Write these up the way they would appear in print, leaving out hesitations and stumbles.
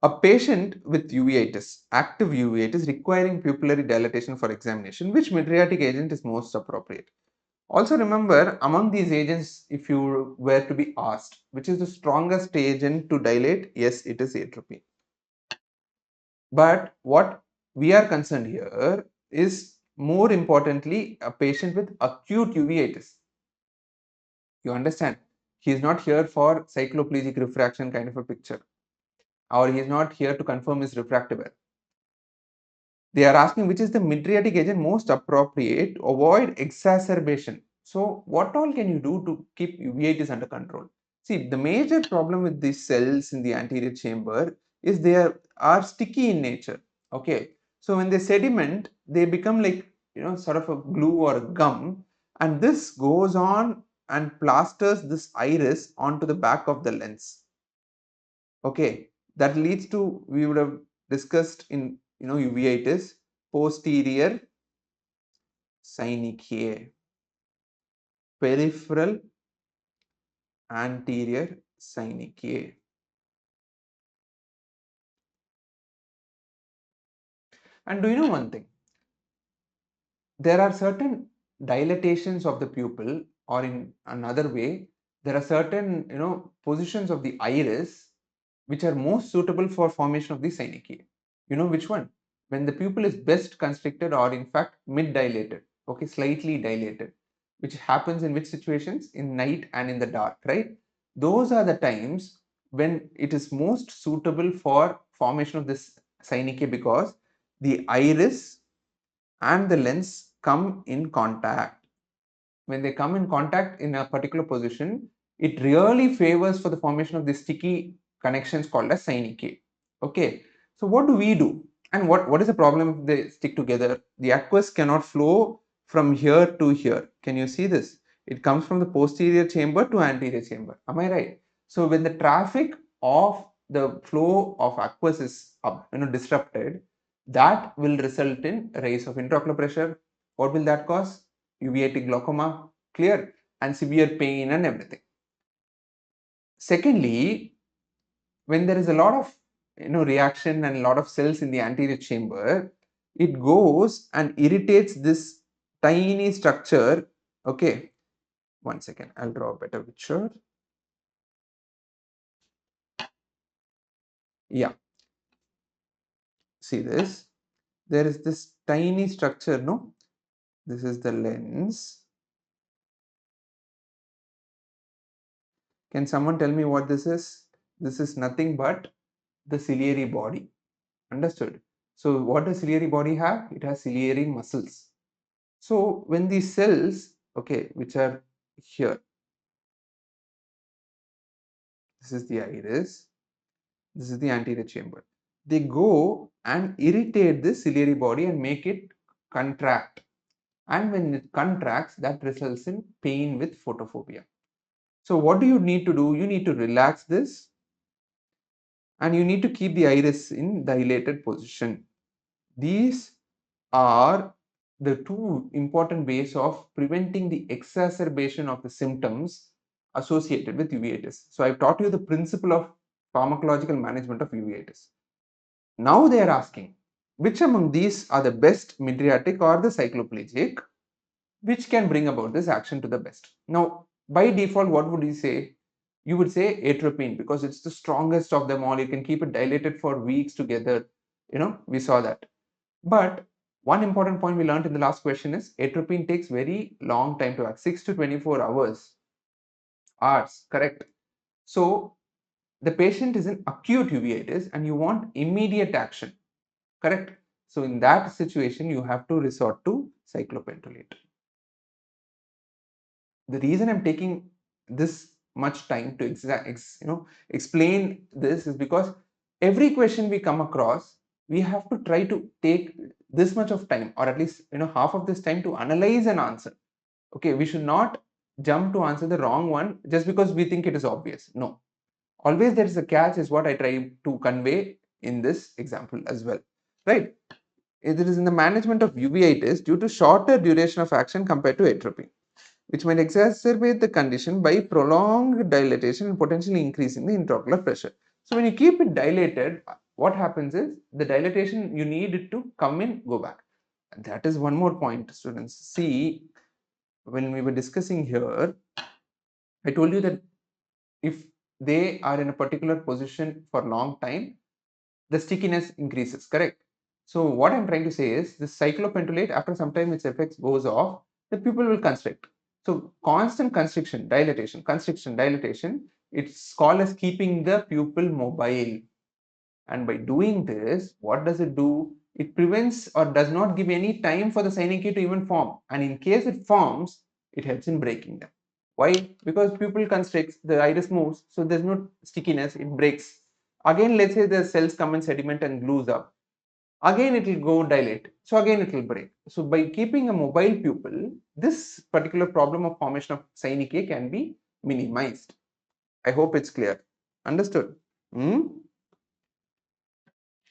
A patient with uveitis, active uveitis requiring pupillary dilatation for examination, which mydriatic agent is most appropriate? Also remember, among these agents, if you were to be asked, which is the strongest agent to dilate? Yes, it is atropine. But what we are concerned here is more importantly a patient with acute uveitis. You understand? He is not here for cycloplegic refraction kind of a picture, or he is not here to confirm his refractive error. They are asking which is the mydriatic agent most appropriate to avoid exacerbation. So what all can you do to keep uveitis under control? See, the major problem with these cells in the anterior chamber is they are sticky in nature. Okay, so when they sediment, they become like, sort of a glue or a gum, and this goes on and plasters this iris onto the back of the lens. Okay, that leads to, we would have discussed in uveitis, posterior synechiae, peripheral anterior synechiae. And do you know one thing? There are certain dilatations of the pupil, or in another way, there are certain positions of the iris which are most suitable for formation of the synechiae. You know which one? When the pupil is best constricted, or in fact mid dilated, okay, slightly dilated, which happens in which situations? In night and in the dark, right? Those are the times when it is most suitable for formation of this synechiae, because the iris and the lens come in contact. When they come in contact in a particular position, it really favors for the formation of the sticky connections called as synechiae. Okay, so what do we do? And what is the problem if they stick together? The aqueous cannot flow from here to here. Can you see this? It comes from the posterior chamber to anterior chamber. Am I right? So when the traffic of the flow of aqueous is disrupted, that will result in rise of intraocular pressure. What will that cause? Uveitic glaucoma, clear, and severe pain and everything. Secondly, when there is a lot of reaction and a lot of cells in the anterior chamber, it goes and irritates this tiny structure. Okay, one second, I'll draw a better picture. Yeah, see this, there is this tiny structure, no, this is the lens. Can someone tell me what this is? This is nothing but the ciliary body. Understood? So what does ciliary body have? It has ciliary muscles. So when these cells, okay, which are here, this is the iris, this is the anterior chamber, they go and irritate the ciliary body and make it contract. And when it contracts, that results in pain with photophobia. So what do you need to do? You need to relax this, and you need to keep the iris in dilated position. These are the two important ways of preventing the exacerbation of the symptoms associated with uveitis. So I've taught you the principle of pharmacological management of uveitis. Now they are asking, which among these are the best, mydriatic or the cycloplegic, which can bring about this action to the best? Now, by default, what would you say? You would say atropine, because it's the strongest of them all. You can keep it dilated for weeks together. We saw that. But one important point we learned in the last question is atropine takes very long time to act, 6 to 24 hours, correct? So the patient is in acute uveitis and you want immediate action, correct? So in that situation, you have to resort to cyclopentolate. The reason I'm taking this much time to explain this is because every question we come across, we have to try to take this much of time, or at least half of this time, to analyze an answer. Okay, we should not jump to answer the wrong one just because we think it is obvious. No, always there is a catch, is what I try to convey in this example as well, right? It is in the management of uveitis due to shorter duration of action compared to atropine, which might exacerbate the condition by prolonged dilatation and potentially increasing the intraocular pressure. So when you keep it dilated, what happens is the dilatation, you need it to come in, go back. And that is one more point, students. See, when we were discussing here, I told you that if they are in a particular position for long time, the stickiness increases, correct? So what I'm trying to say is this cyclopentolate, after some time its effects goes off, the pupil will constrict. So constant constriction, dilatation, it's called as keeping the pupil mobile. And by doing this, what does it do? It prevents or does not give any time for the synapse to even form. And in case it forms, it helps in breaking them. Why? Because pupil constricts, the iris moves, so there's no stickiness, it breaks. Again, let's say the cells come in sediment and glues up. Again, it will go dilate. So again, it will break. So by keeping a mobile pupil, this particular problem of formation of synapse can be minimized. I hope it's clear. Understood? Hmm?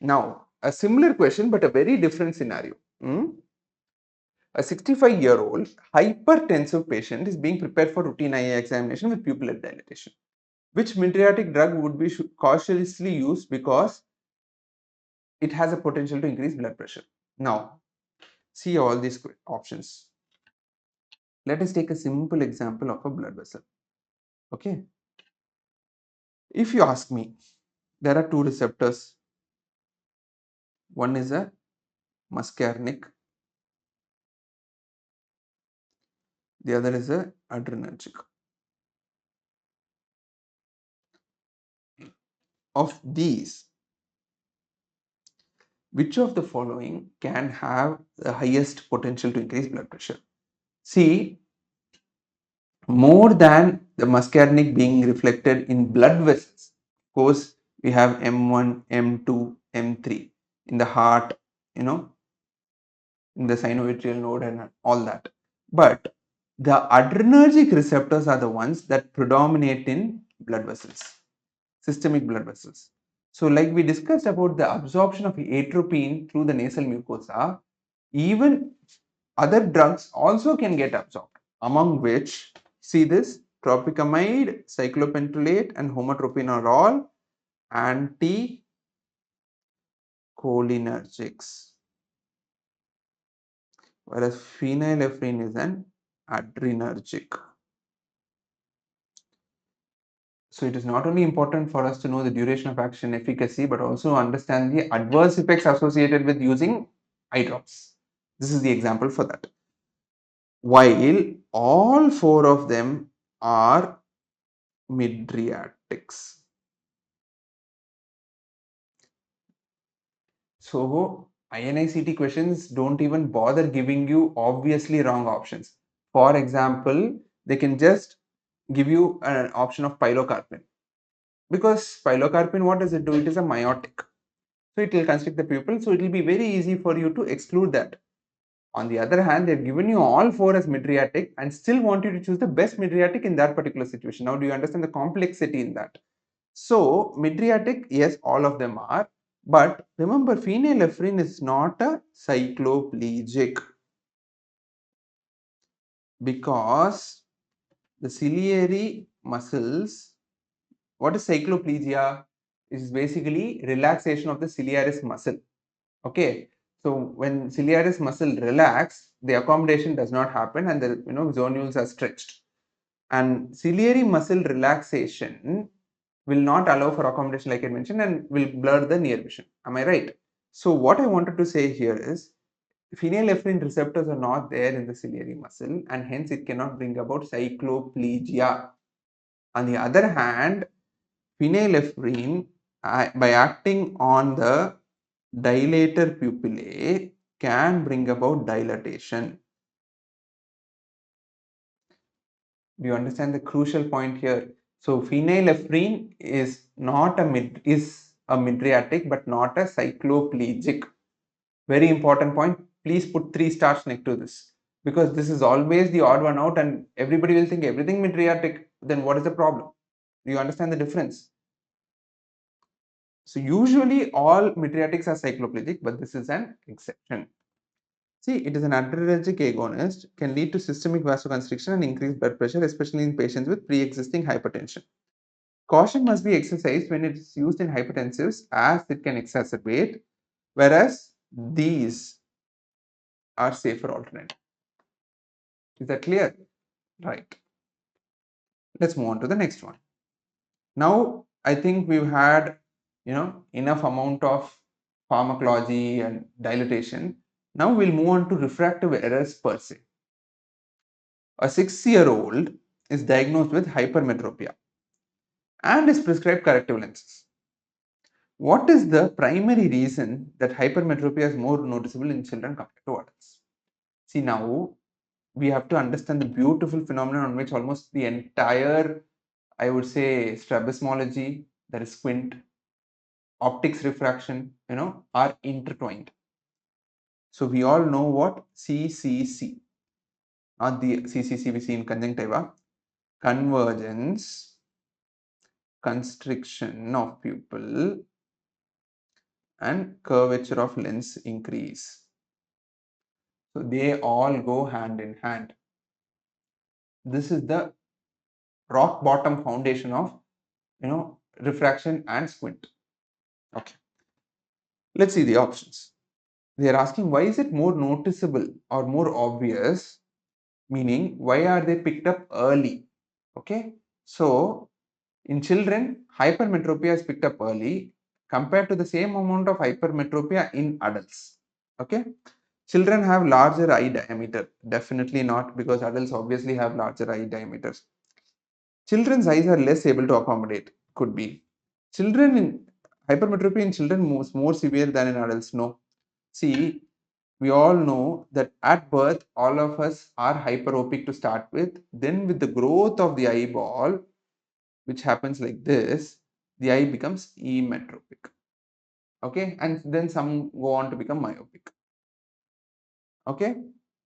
Now, a similar question, but a very different scenario. A 65-year-old hypertensive patient is being prepared for routine eye examination with pupillary dilatation. Which mydriatic drug would be cautiously used because it has a potential to increase blood pressure? Now, see all these options. Let us take a simple example of a blood vessel. Okay. If you ask me, there are two receptors. One is a muscarinic, the other is a adrenergic. Of these, which of the following can have the highest potential to increase blood pressure? See, more than the muscarinic being reflected in blood vessels, of course, we have M1, M2, M3 in the heart, in the synovial node and all that. But the adrenergic receptors are the ones that predominate in blood vessels, systemic blood vessels. So like we discussed about the absorption of atropine through the nasal mucosa, even other drugs also can get absorbed, among which, see this, tropicamide, cyclopentolate and homotropium are all anticholinergics, whereas phenylephrine is an adrenergic. So it is not only important for us to know the duration of action, efficacy, but also understand the adverse effects associated with using eye drops. This is the example for that. While all four of them are mydriatics. So INI-CET questions don't even bother giving you obviously wrong options. For example, they can just give you an option of pilocarpine. Because pilocarpine, what does it do? It is a meiotic. So it will constrict the pupil. So it will be very easy for you to exclude that. On the other hand, they've given you all four as mydriatic and still want you to choose the best mydriatic in that particular situation. Now, do you understand the complexity in that? So, mydriatic, yes, all of them are. But remember, phenylephrine is not a cycloplegic because the ciliary muscles, what is cycloplegia? Is basically relaxation of the ciliaris muscle. Okay, so when ciliaris muscle relax, the accommodation does not happen and the zonules are stretched. And ciliary muscle relaxation will not allow for accommodation like I mentioned and will blur the near vision. Am I right? So what I wanted to say here is phenylephrine receptors are not there in the ciliary muscle and hence it cannot bring about cycloplegia. On the other hand, phenylephrine by acting on the dilator pupillae can bring about dilatation. Do you understand the crucial point here? So phenylephrine is not a mydriatic but not a cycloplegic. Very important point. Please put 3 stars next to this because this is always the odd one out and everybody will think everything mydriatic. Then what is the problem? Do you understand the difference? So usually all mydriatics are cycloplegic, but this is an exception. See, it is an adrenergic agonist, can lead to systemic vasoconstriction and increased blood pressure, especially in patients with pre-existing hypertension. Caution must be exercised when it is used in hypertensives as it can exacerbate, whereas these are safer alternative. Is that clear? Right. Let's move on to the next one. Now, I think we've had, enough amount of pharmacology and dilatation. Now we'll move on to refractive errors per se. A 6-year-old is diagnosed with hypermetropia and is prescribed corrective lenses. What is the primary reason that hypermetropia is more noticeable in children compared to adults? See, now we have to understand the beautiful phenomenon on which almost the entire, I would say, strabismology, that is squint, optics refraction, are intertwined. So we all know what CCC, not the CCC we see in conjunctiva, convergence, constriction of pupil, and curvature of lens increase. So they all go hand in hand. This is the rock bottom foundation of, refraction and squint. Okay. Let's see the options. They are asking, why is it more noticeable or more obvious? Meaning, why are they picked up early? Okay. So in children, hypermetropia is picked up early compared to the same amount of hypermetropia in adults. Okay. Children have larger eye diameter. Definitely not, because adults obviously have larger eye diameters. Children's eyes are less able to accommodate. Could be. Children in hypermetropia in children is more severe than in adults. No. See, we all know that at birth, all of us are hyperopic to start with. Then with the growth of the eyeball, which happens like this, the eye becomes emmetropic. Okay. And then some go on to become myopic. Okay.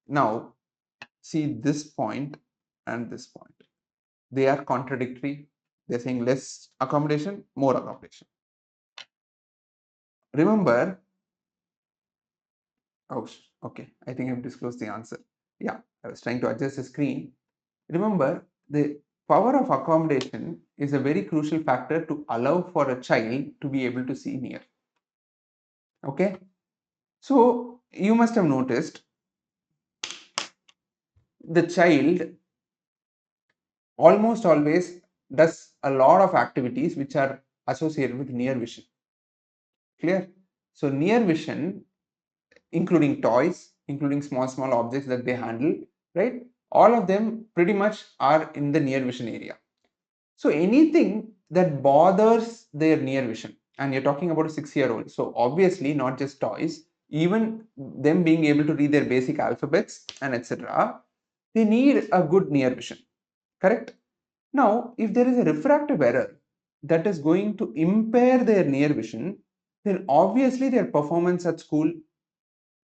Now, see this point and this point. They are contradictory. They're saying less accommodation, more accommodation. Remember, oh, okay, I think I've disclosed the answer. Yeah, I was trying to adjust the screen. Remember, the power of accommodation is a very crucial factor to allow for a child to be able to see near. Okay, so you must have noticed the child almost always does a lot of activities which are associated with near vision. Clear? So near vision, including toys, including small objects that they handle, right? All of them pretty much are in the near vision area. So anything that bothers their near vision, and you're talking about a 6-year-old, so obviously not just toys, even them being able to read their basic alphabets and etc., they need a good near vision, correct? Now, if there is a refractive error that is going to impair their near vision, then obviously their performance at school,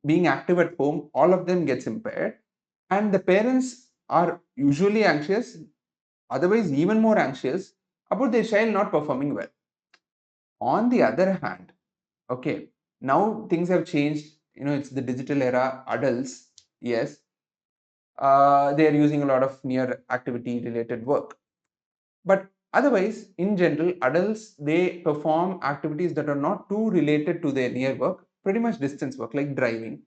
being active at home, all of them gets impaired, and the parents are usually anxious, otherwise even more anxious about their child not performing well. On the other hand, okay, now things have changed. It's the digital era. Adults, yes, they are using a lot of near activity related work. But otherwise, in general, adults, they perform activities that are not too related to their near work, pretty much distance work like driving,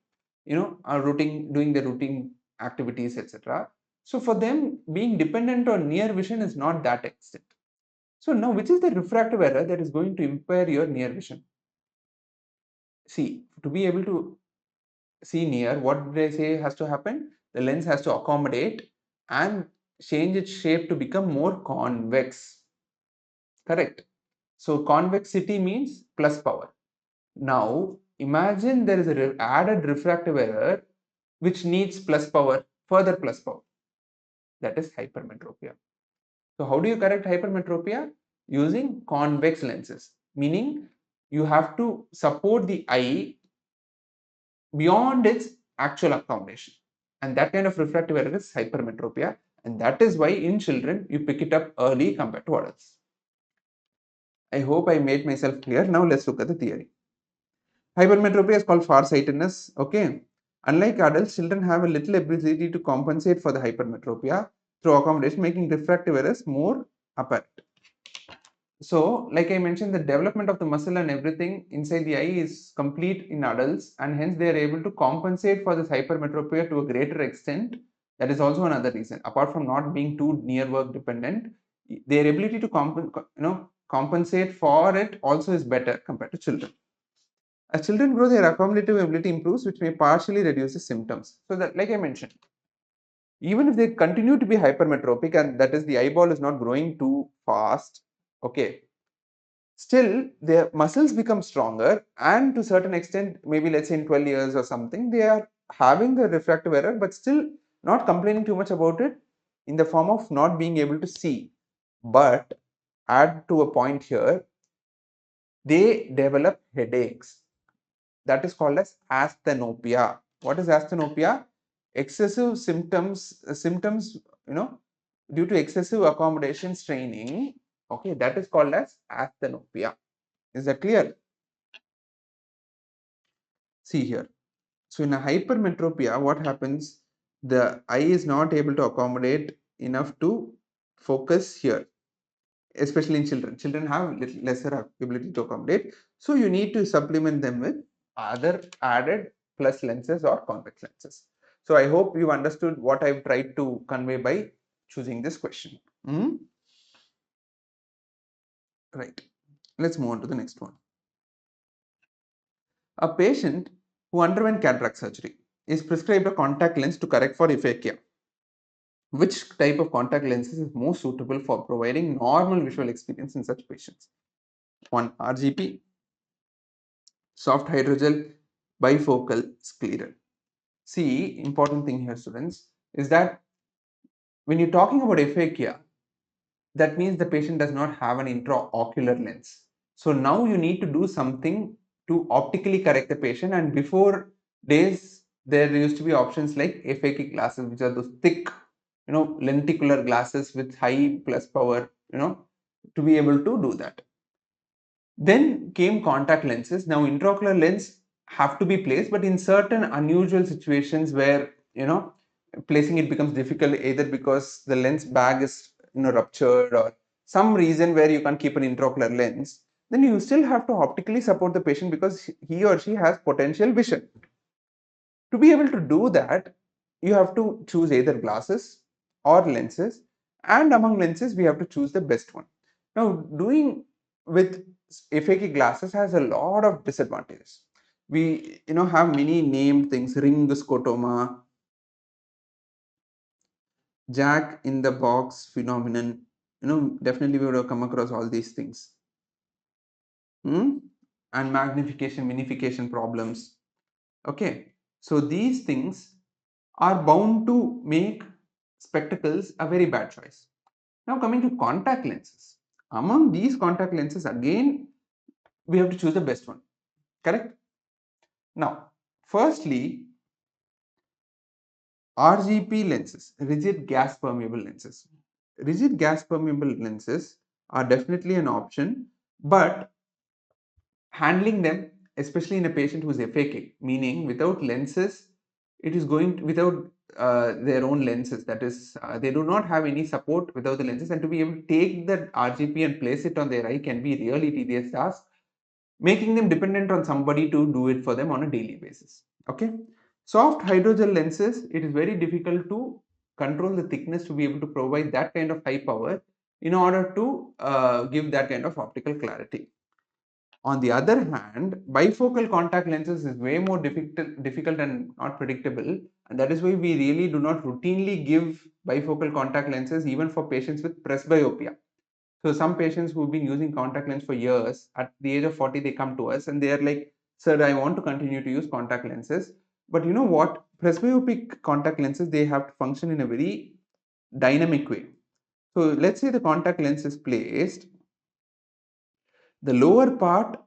doing the routine activities, etc. So for them, being dependent on near vision is not that extent. So now, which is the refractive error that is going to impair your near vision? See, to be able to see near, what did I say has to happen? The lens has to accommodate and change its shape to become more convex. Correct. So convexity means plus power. Now imagine there is a added refractive error which needs plus power, further plus power. That is hypermetropia. So how do you correct hypermetropia? Using convex lenses, meaning you have to support the eye beyond its actual accommodation. And that kind of refractive error is hypermetropia. And that is why in children you pick it up early compared to adults. I hope I made myself clear. Now let's look at the theory. Hypermetropia is called farsightedness. Okay. Unlike adults, children have a little ability to compensate for the hypermetropia through accommodation, making refractive errors more apparent. So, like I mentioned, the development of the muscle and everything inside the eye is complete in adults, and hence they are able to compensate for this hypermetropia to a greater extent. That is also another reason. Apart from not being too near work dependent, their ability to compensate for it also is better compared to children. As children grow, their accommodative ability improves, which may partially reduce the symptoms. So that, like I mentioned, even if they continue to be hypermetropic, and that is the eyeball is not growing too fast, okay, still their muscles become stronger, and to certain extent, maybe let's say in 12 years or something, they are having the refractive error, but still not complaining too much about it in the form of not being able to see. But add to a point here, they develop headaches. That is called as asthenopia. What is asthenopia? Excessive symptoms, due to excessive accommodation straining. Okay, that is called as asthenopia. Is that clear? See here. So in a hypermetropia, what happens? The eye is not able to accommodate enough to focus here, especially in children. Children have lesser ability to accommodate. So you need to supplement them with other added plus lenses or convex lenses. So I hope you understood what I've tried to convey by choosing this question. Right. Let's move on to the next one. A patient who underwent cataract surgery is prescribed a contact lens to correct for aphakia. Which type of contact lenses is most suitable for providing normal visual experience in such patients? 1. RGP, soft hydrogel, bifocal, scleral. See, important thing here, students, is that when you're talking about aphakia, that means the patient does not have an intraocular lens. So now you need to do something to optically correct the patient. And before days, there used to be options like aphakic glasses, which are those thick, lenticular glasses with high plus power, to be able to do that. Then came contact lenses. Now intraocular lens have to be placed, but in certain unusual situations where placing it becomes difficult, either because the lens bag is ruptured or some reason where you can't keep an intraocular lens, then you still have to optically support the patient because he or she has potential vision. To be able to do that, you have to choose either glasses or lenses, and among lenses, we have to choose the best one. Now, doing with aphakic glasses has a lot of disadvantages. We, have many named things: ring scotoma, jack in the box phenomenon. Definitely we would have come across all these things. And magnification, minification problems. Okay, so these things are bound to make spectacles a very bad choice. Now coming to contact lenses. Among these contact lenses, again, we have to choose the best one. Correct? Now, firstly, RGP lenses, rigid gas permeable lenses. Rigid gas permeable lenses are definitely an option, but handling them, especially in a patient who is aphakic, meaning without lenses, it is going to, without their own lenses, that is, they do not have any support without the lenses, and to be able to take that RGP and place it on their eye can be really tedious task, making them dependent on somebody to do it for them on a daily basis. Okay, soft hydrogel lenses, it is very difficult to control the thickness to be able to provide that kind of high power in order to give that kind of optical clarity. On the other hand, bifocal contact lenses is way more difficult and not predictable, and that is why we really do not routinely give bifocal contact lenses even for patients with presbyopia. So some patients who've been using contact lens for years, at the age of 40, they come to us and they are like, "Sir, I want to continue to use contact lenses." But you know what? Presbyopic contact lenses, they have to function in a very dynamic way. So let's say the contact lens is placed, the lower part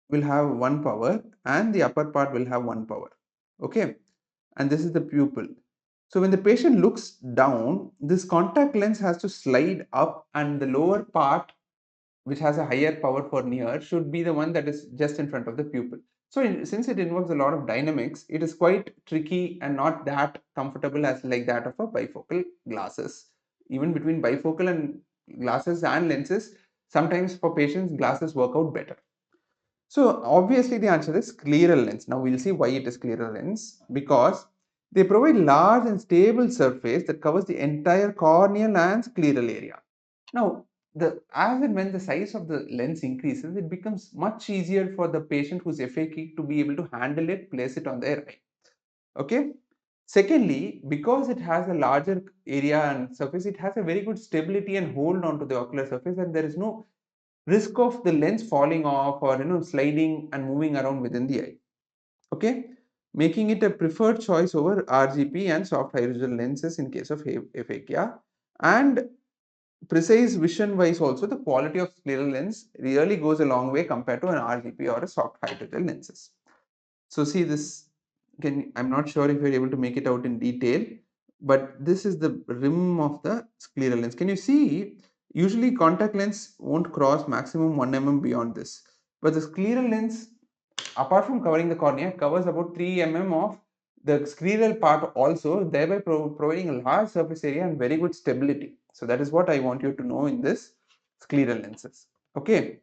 will have one power and the upper part will have one power. Okay, and this is the pupil. So when the patient looks down, this contact lens has to slide up, and the lower part, which has a higher power for near, should be the one that is just in front of the pupil. So since it involves a lot of dynamics, it is quite tricky and not that comfortable as like that of a bifocal glasses. Even between bifocal and glasses and lenses, Sometimes for patients, glasses work out better. So obviously the answer is scleral lens. Now we'll see why it is scleral lens, because they provide large and stable surface that covers the entire corneal and scleral area. Now, as and when the size of the lens increases, it becomes much easier for the patient who's FAQ to be able to handle it, place it on their eye. Okay. Secondly, because it has a larger area and surface, it has a very good stability and hold on to the ocular surface, and there is no risk of the lens falling off or sliding and moving around within the eye. Okay, making it a preferred choice over RGP and soft hydrogel lenses in case of aphakia. And precise vision wise also, the quality of scleral lens really goes a long way compared to an RGP or a soft hydrogel lenses. So see this, I'm not sure if you're able to make it out in detail, but this is the rim of the scleral lens. Can you see? Usually contact lens won't cross maximum 1 mm beyond this, but the scleral lens, apart from covering the cornea, covers about 3 mm of the scleral part also, thereby providing a large surface area and very good stability. So that is what I want you to know in this scleral lenses. Okay.